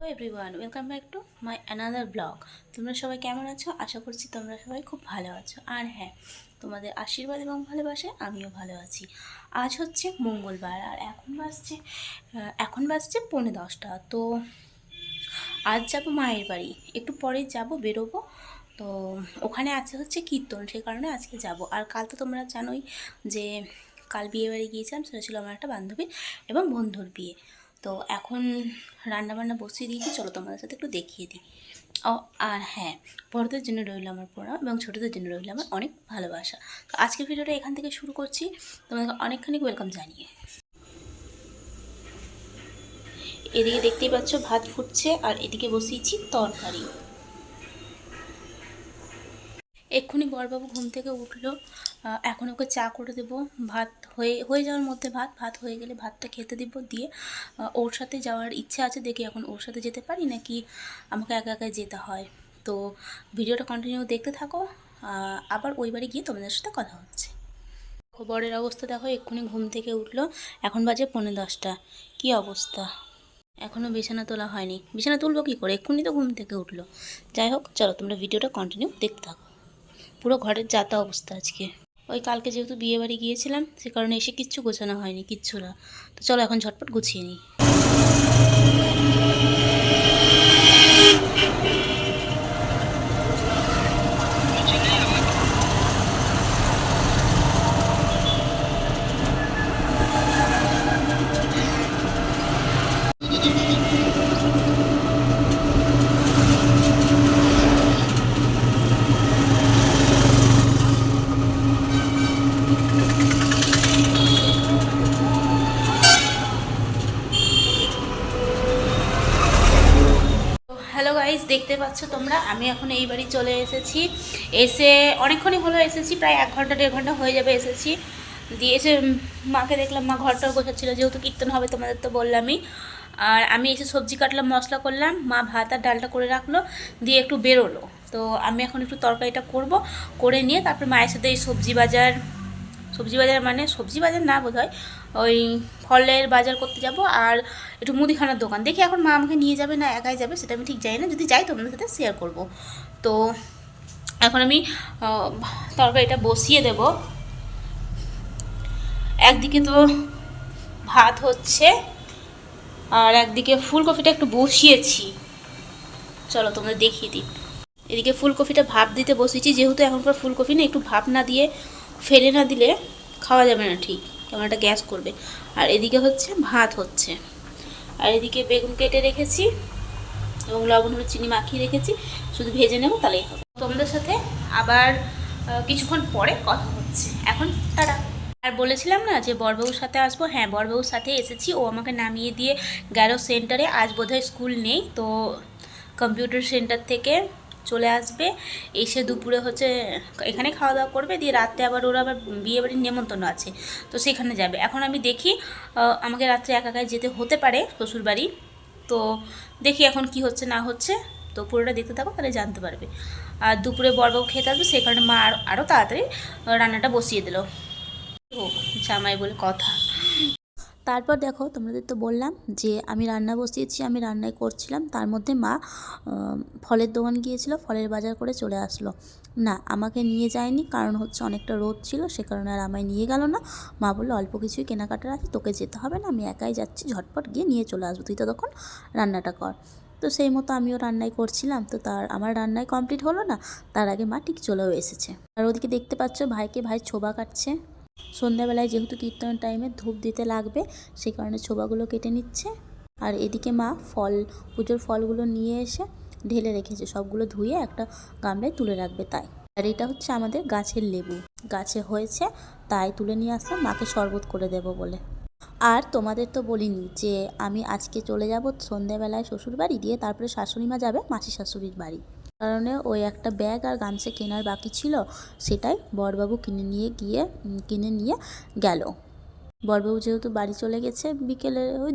Hello everyone, welcome back to my another blog. তোমরা সবাই কেমন আছো? আশা করছি তোমরা সবাই খুব ভালো আছো। আর হ্যাঁ, তোমাদের আশীর্বাদ এবং ভালোবাসায় আমিও ভালো আছি। আজ হচ্ছে মঙ্গলবার আর এখন বাজছে 10:45। তো আজ যাব মায়ের বাড়ি, একটু পরে যাব, বেরোবো। তো ওখানে আছে হচ্ছে কীর্তন, সেই কারণে আজকে যাব। আর কাল তো তোমরা জানোই যে কাল বিয়ে বাড়ি গিয়েছিলাম, সেটা ছিল আমার একটা বান্ধবী এবং বন্ধুর বিয়ে। তো এখন রান্নাবান্না বসিয়ে দিয়েছি, চলো তোমাদের সাথে একটু দেখিয়ে দিই। ও আর হ্যাঁ, বড়দের জন্য রইল আমার প্রণাম এবং ছোটোদের জন্য রইল আমার অনেক ভালোবাসা। তো আজকের ভিডিওটা এখান থেকে শুরু করছি, তোমাদেরকে অনেকখানি ওয়েলকাম জানিয়ে। এদিকে দেখতেই পাচ্ছ ভাত ফুটছে আর এদিকে বসিয়েছি তরকারি। এক্ষুনি বড়বাবু ঘুম থেকে উঠলো, এখন ওকে চা করে দেবো। ভাত হয়ে যাওয়ার মধ্যে ভাত হয়ে গেলে ভাতটা খেতে দিব, দিয়ে ওর সাথে যাওয়ার ইচ্ছা আছে। দেখি এখন ওর সাথে যেতে পারি নাকি আমাকে একা একা যেতে হয়। তো ভিডিওটা কন্টিনিউ দেখতে থাকো, আবার ওই বাড়ি গিয়ে তোমাদের সাথে কথা হচ্ছে। খবরের অবস্থা দেখো, এক্ষুনি ঘুম থেকে উঠলো, এখন বাজে 10:45। কী অবস্থা! এখনও বিছানা তোলা হয়নি। বিছানা তুলবো কী করে, এক্ষুনি তো ঘুম থেকে উঠলো। যাই হোক, চলো তোমরা ভিডিওটা কন্টিনিউ দেখতে থাকো। পুরো ঘরের যাতা অবস্থা আজকে। ওই কালকে যেহেতু বিয়ে বাড়ি গিয়েছিলাম, সে কারণে এসে কিচ্ছু গোছানো হয়নি, কিচ্ছু না। তো চলো এখন ঝটপট গুছিয়ে নিই। হ্যালো গাইজ, দেখতে পাচ্ছ তোমরা, আমি এখন এই বাড়ি চলে এসেছি। এসে অনেকক্ষণই হলো এসেছি, প্রায় 1 ঘন্টা 1.5 ঘন্টা হয়ে যাবে এসেছি। দিয়ে এসে মাকে দেখলাম, মা ঘরটাও গোছাচ্ছিলো, যেহেতু কীর্তন হবে তোমাদের তো বললামই। আর আমি এসে সবজি কাটলাম, মশলা করলাম, মা ভাত আর ডালটা করে রাখলো, দিয়ে একটু বেরোলো। তো আমি এখন একটু তরকারিটা করে নিয়ে তারপর মায়ের সাথে এই সবজি বাজার মানে সবজি বাজার না, বোধ হয় ওই ফলের বাজার করতে যাব। আর একটু মুদিখানার দোকান দেখি, এখন মা আমাকে নিয়ে যাবে না একাই যাবে সেটা আমি ঠিক জানি না, যদি যাই তোমাদের সাথে শেয়ার করব। তো এখন আমি তরকারিটা বসিয়ে দেব। একদিকে তো ভাত হচ্ছে আর একদিকে ফুলকপিটা একটু বসিয়েছি, চলো তোমরা দেখিয়ে দিই। এদিকে ফুলকপিটা ভাপ দিতে বসিয়েছি, যেহেতু এখনকার ফুলকপি না একটু ভাপ না দিয়ে ফেলে না দিলে খাওয়া যাবে না, ঠিক কেমন একটা গ্যাস করবে। আর এদিকে হচ্ছে ভাত হচ্ছে, আর এদিকে বেগুন কেটে রেখেছি এবং লবণ হলুদ চিনি মাখিয়ে রেখেছি, শুধু ভেজে নেব তাহলেই হবে। তোমাদের সাথে আবার কিছুক্ষণ পরে কথা হচ্ছে। এখন টাটা। আর বলেছিলাম না যে বড়বাবুর সাথে আসবো, হ্যাঁ বড়বাবুর সাথে এসেছি। ও আমাকে নামিয়ে দিয়ে গেল সেন্টারে, আজ বোধহয় স্কুল নেই, তো কম্পিউটার সেন্টার থেকে চলে আসবে। এসে দুপুরে হচ্ছে এখানে খাওয়া দাওয়া করবে, দিয়ে রাত্রে আবার ওরা আবার বিয়েবাড়ির নেমন্তন্ন আছে, তো সেখানে যাবে। এখন আমি দেখি আমাকে রাত্রে একা একাই যেতে হতে পারে শ্বশুরবাড়ি। তো দেখি এখন কি হচ্ছে না হচ্ছে, তো পুরোটা দেখতে থাকো, তাহলে জানতে পারবে। আর দুপুরে বড়বাবু খেতে আসবে, সেই কারণে মা আরও তাড়াতাড়ি রান্নাটা বসিয়ে দিল। হোক, জামাই বলে কথা। তারপর দেখো, তোমাদের তো বললাম যে আমি রান্না বসিয়েছি, আমি রান্নাই করছিলাম, তার মধ্যে মা ফলের দোকান গিয়েছিল, ফলের বাজার করে চলে আসলো। না, আমাকে নিয়ে যায়নি, কারণ হচ্ছে অনেকটা রোদ ছিল, সে কারণে আর আমায় নিয়ে গেল না। মা বললো অল্প কিছুই কেনাকাটার আছে, তোকে যেতে হবে না, আমি একাই যাচ্ছি, ঝটপট গিয়ে নিয়ে চলে আসবো, তুই তো তখন রান্নাটা কর। তো সেই মতো আমিও রান্নাই করছিলাম, তো আমার রান্নাই কমপ্লিট হলো না, তার আগে মা ঠিক চলেও এসেছে। আর ওদিকে দেখতে পাচ্ছ ভাই ছোবা কাটছে। সন্ধ্যাবেলায় যেহেতু কীর্তনের টাইমে ধূপ দিতে লাগবে, সেই কারণে ছোবাগুলো কেটে নিচ্ছে। আর এদিকে মা পুজোর ফলগুলো নিয়ে এসে ঢেলে রেখেছে, সবগুলো ধুয়ে একটা গামলায় তুলে রাখবে তাই। আর এটা হচ্ছে আমাদের গাছের লেবু, গাছে হয়েছে, তাই তুলে নিয়ে আসলাম মাকে শরবত করে দেব বলে। আর তোমাদের তো বলিনি যে আমি আজকে চলে যাব সন্ধ্যাবেলায় শ্বশুরবাড়ি, দিয়ে তারপরে শাশুড়ি মা যাবে মাসি শাশুড়ির বাড়ি। কারণে ওই একটা ব্যাগ আর গামছা কেনার বাকি ছিল, সেটাই বড়বাবু কিনে নিয়ে গেল। বড়বাবু যেহেতু বাড়ি চলে গেছে বিকেলে, ওই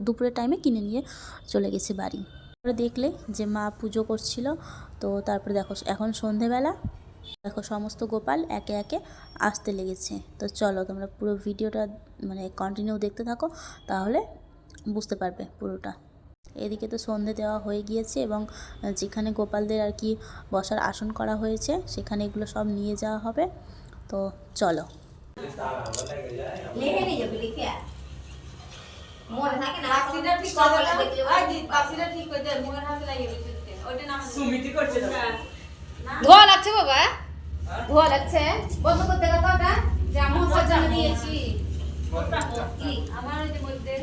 দুপুরের টাইমে কিনে নিয়ে চলে গেছে বাড়ি। তারপরে দেখলে যে মা পুজো করছিল। তো তারপরে দেখো এখন সন্ধেবেলা, দেখো সমস্ত গোপাল একে একে আসতে লেগেছে। তো চলো তোমরা পুরো ভিডিওটা মানে কন্টিনিউ দেখতে থাকো, তাহলে বুঝতে পারবে পুরোটা। এদিকে তো সন্ধে দেওয়া হয়ে গিয়েছে এবং যেখানে গোপালদের আর কি বসার আসন করা হয়েছে সেখানে এগুলো সব নিয়ে যাওয়া হবে। তো চলো। ধোয়া লাগছে বাবা, ধোয়া লাগছে। বন্ধ করতে গেল ওটা যে আমি সাজানো দিয়েছি। কি আমার ওই যে মধ্যে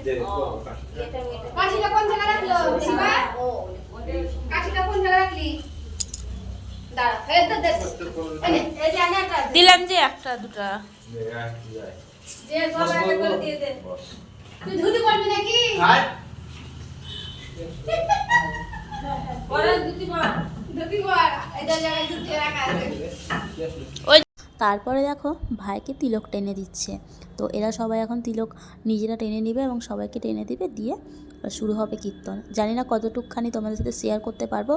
কাশিটা কোন জায়গায় রাখলো শিবা? কাশিটা কোন জায়গায় রাখলি? দাঁড়া ফের দে। এই যে আনে একটা দিলাম যে একটা দুটা যে সব একটা করে দিয়ে দে। তুই ধুতি পরবি নাকি? পরে ধুতি পর, ধুতি পর। এটা জায়গায় ধুতি রাখা আছে। ওই তারপরে দেখো ভাইকে তিলক টেনে দিচ্ছে। তো এরা সবাই এখন তিলক নিজেরা টেনে নেবে এবং সবাইকে টেনে দিবে, দিয়ে শুরু হবে কীর্তন। জানি না কতটুকখানি তোমাদের সাথে শেয়ার করতে পারবো,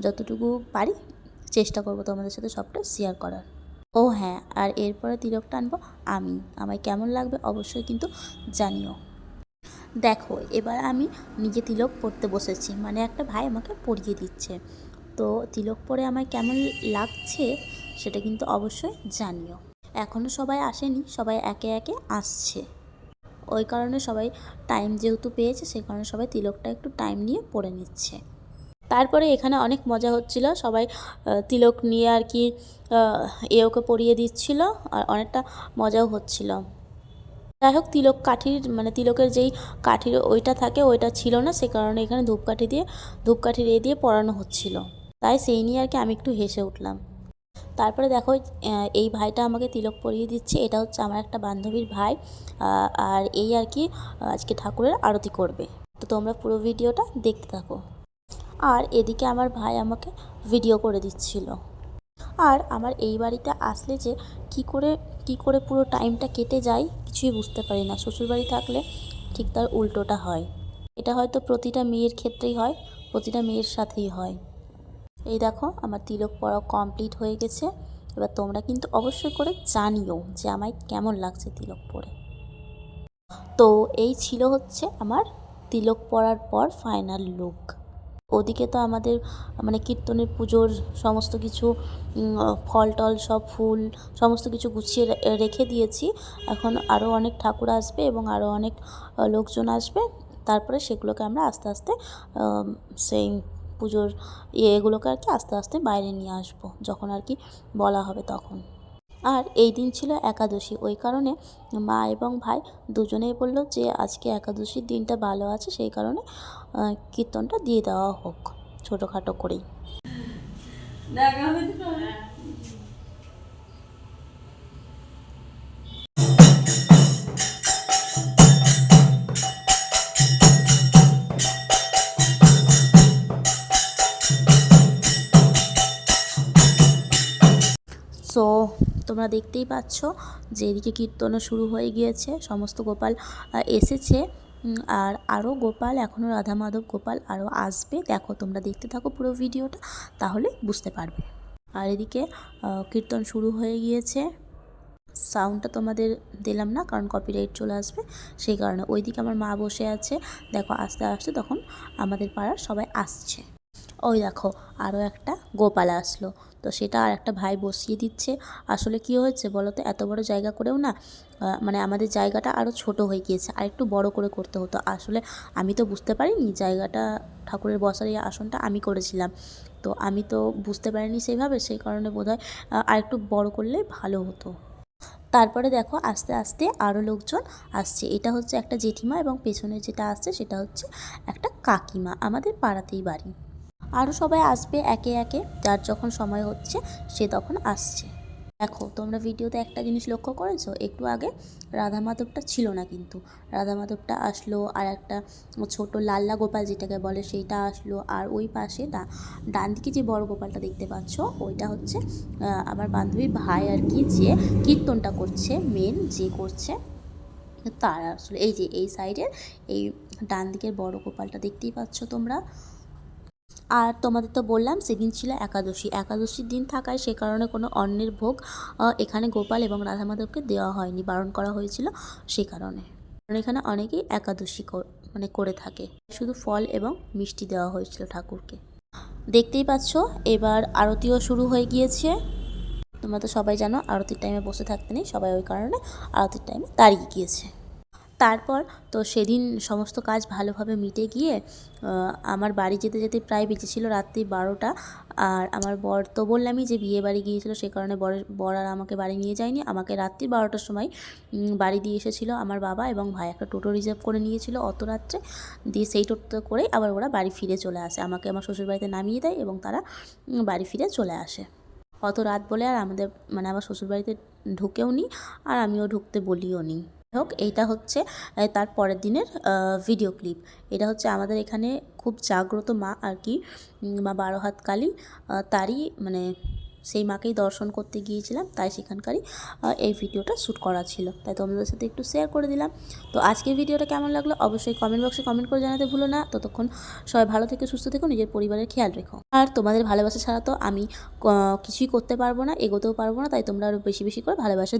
যতটুকু পারি চেষ্টা করব তোমাদের সাথে সবটা শেয়ার করার। ও হ্যাঁ, আর এরপরে তিলকটা আনবো আমি। আমায় কেমন লাগবে অবশ্যই কিন্তু জানিও। দেখো এবার আমি নিজে তিলক পরতে বসেছি, মানে একটা ভাই আমাকে পরিয়ে দিচ্ছে। তো তিলক পরে আমায় কেমন লাগছে সেটা কিন্তু অবশ্যই জানিও। এখনও সবাই আসেনি, সবাই একে একে আসছে। ওই কারণে সবাই টাইম যেহেতু পেয়েছে সেই কারণে সবাই তিলকটা একটু টাইম নিয়ে পরে নিচ্ছে। তারপরে এখানে অনেক মজা হচ্ছিল, সবাই তিলক নিয়ে আর কি ওকে পরিয়ে দিচ্ছিল আর অনেকটা মজাও হচ্ছিল। যাই হোক, তিলক কাঠির মানে তিলকের যেই কাঠির ওইটা থাকে ওইটা ছিল না, সে কারণে এখানে ধূপকাঠি দিয়ে পরানো হচ্ছিল। তাই সেই নিয়ে আর কি আমি একটু হেসে উঠলাম। তারপরে দেখো এই ভাইটা আমাকে তিলক পরিয়ে দিচ্ছে, এটা হচ্ছে আমার একটা বান্ধবীর ভাই। আর এই আর কি আজকে ঠাকুরের আরতি করবে। তো তোমরা পুরো ভিডিওটা দেখতে থাকো। আর এদিকে আমার ভাই আমাকে ভিডিও করে দিচ্ছিল। আর আমার এই বাড়িতে আসলে যে কি করে পুরো টাইমটা কেটে যায় কিছুই বুঝতে পারি না। শ্বশুরবাড়ি থাকলে ঠিক তার উল্টোটা হয়। এটা হয়তো প্রতিটা মেয়ের ক্ষেত্রেই হয়, প্রতিটা মেয়ের সাথেই হয়। এই দেখো আমার তিলক পরা কমপ্লিট হয়ে গেছে। এবার তোমরা কিন্তু অবশ্যই করে জানিও যে আমায় কেমন লাগছে তিলক পরে। তো এই ছিল হচ্ছে আমার তিলক পরার পর ফাইনাল লুক। ওদিকে তো আমাদের মানে কীর্তনের পুজোর সমস্ত কিছু ফল টল সব ফুল সমস্ত কিছু গুছিয়ে রেখে দিয়েছি। এখন আরও অনেক ঠাকুর আসবে এবং আরও অনেক লোকজন আসবে। তারপরে সেগুলোকে আমরা আস্তে আস্তে সেই পুজোর এগুলোকে আর কি আস্তে আস্তে বাইরে নিয়ে আসবো যখন আর কি বলা হবে তখন। আর এই দিন ছিল একাদশী, ওই কারণে মা এবং ভাই দুজনেই বললো যে আজকে একাদশীর দিনটা ভালো আছে, সেই কারণে কীর্তনটা দিয়ে দেওয়া হোক ছোটোখাটো করেই। সো তোমরা দেখতেই পাচ্ছ যে এদিকে কীর্তনও শুরু হয়ে গিয়েছে, সমস্ত গোপাল এসেছে। আর আরও গোপাল এখনও রাধা মাধব গোপাল আরও আসবে। দেখো তোমরা দেখতে থাকো পুরো ভিডিওটা, তাহলে বুঝতে পারবে। আর এদিকে কীর্তন শুরু হয়ে গিয়েছে। সাউন্ডটা তোমাদের দিলাম না কারণ কপিরাইট চলে আসবে, সেই কারণে। ওইদিকে আমার মা বসে আছে, দেখো আস্তে আস্তে তখন আমাদের পাড়ার সবাই আসছে। ওই দেখো আরও একটা গোপাল আসলো, তো সেটা আর একটা ভাই বসিয়ে দিচ্ছে। আসলে কি হয়েছে বলো তো, এত বড় জায়গা করেও না মানে আমাদের জায়গাটা আরও ছোট হয়ে গিয়েছে, আর একটু বড় করে করতে হতো। আসলে আমি তো বুঝতে পারিনি জায়গাটা, ঠাকুরের বসার এই আসনটা আমি করেছিলাম, তো আমি তো বুঝতে পারিনি সেইভাবে, সেই কারণে বোধহয় আর একটু বড় করলে ভালো হতো। তারপরে দেখো আস্তে আস্তে আরও লোকজন আসছে। এটা হচ্ছে একটা জেঠিমা এবং পেছনে যেটা আসছে সেটা হচ্ছে একটা কাকিমা, আমাদের পাড়াতেই বাড়ি। আরও সবাই আসবে একে একে, যার যখন সময় হচ্ছে সে তখন আসছে। দেখো তোমরা ভিডিওতে একটা জিনিস লক্ষ্য করেছো, একটু আগে রাধা মাধবটা ছিল না, কিন্তু রাধা মাধবটা আসলো, আর একটা ছোট লাল্লা গোপাল যেটাকে বলে সেইটা আসলো। আর ওই পাশে ডান দিকে যে বড় গোপালটা দেখতে পাচ্ছ ওইটা হচ্ছে আমার বান্ধবীর ভাই আর কি, যে কীর্তনটা করছে, মেন যে করছে তার আসলে এই যে এই সাইডের এই ডান দিকের বড় গোপালটা দেখতেই পাচ্ছ তোমরা। আর তোমাদের তো বললাম সেদিন ছিল একাদশীর দিন থাকায় সে কারণে কোনো অন্নের ভোগ এখানে গোপাল এবং রাধা মাধবকে দেওয়া হয়নি, বারণ করা হয়েছিল সেই কারণে। কারণ এখানে অনেকেই একাদশী মানে করে থাকে। শুধু ফল এবং মিষ্টি দেওয়া হয়েছিল ঠাকুরকে। দেখতেই পাচ্ছ এবার আরতিও শুরু হয়ে গিয়েছে। তোমরা তো সবাই জানো আরতির টাইমে বসে থাকতে নেই, সবাই ওই কারণে আরতির টাইমে দাঁড়িয়ে গিয়েছে। তারপর তো সেদিন সমস্ত কাজ ভালোভাবে মিটে গিয়ে আমার বাড়ি যেতে যেতে প্রায় বেজেছিল রাত্রি 12টা। আর আমার বর তো বললামই যে বিয়ে বাড়ি গিয়েছিল, সে কারণে বর আর আমাকে বাড়ি নিয়ে যায়নি, আমাকে রাত্রি 12টার সময় বাড়ি দিয়ে এসেছিলো আমার বাবা এবং ভাই। একটা টোটো রিজার্ভ করে নিয়েছিল অত রাত্রে, দিয়ে সেই টোটো করেই আবার ওরা বাড়ি ফিরে চলে আসে, আমাকে আমার শ্বশুরবাড়িতে নামিয়ে দেয় এবং তারা বাড়ি ফিরে চলে আসে। অত রাত বলে আর আমাদের মানে আমার শ্বশুরবাড়িতে ঢুকেও নি, আর আমিও ঢুকতে বলিও নি। হোক, এইটা হচ্ছে তার পরের দিনের ভিডিও ক্লিপ। এটা হচ্ছে আমাদের এখানে খুব জাগ্রত মা আর কি, মা 12 হাত কালী, তারই মানে সেই মাকেই দর্শন করতে গিয়েছিলাম, তাই সেখানকারই এই ভিডিওটা শ্যুট করা ছিল, তাই তোমাদের সাথে একটু শেয়ার করে দিলাম। তো আজকের ভিডিওটা কেমন লাগলো অবশ্যই কমেন্ট বক্সে কমেন্ট করে জানাতে ভুলো না। ততক্ষণ সবাই ভালো থেকে সুস্থ থেকো, নিজের পরিবারের খেয়াল রেখো। আর তোমাদের ভালোবাসা ছাড়া তো আমি কিছুই করতে পারবো না, এগোতেও পারবো না, তাই তোমরা আরও বেশি বেশি করে ভালোবাসা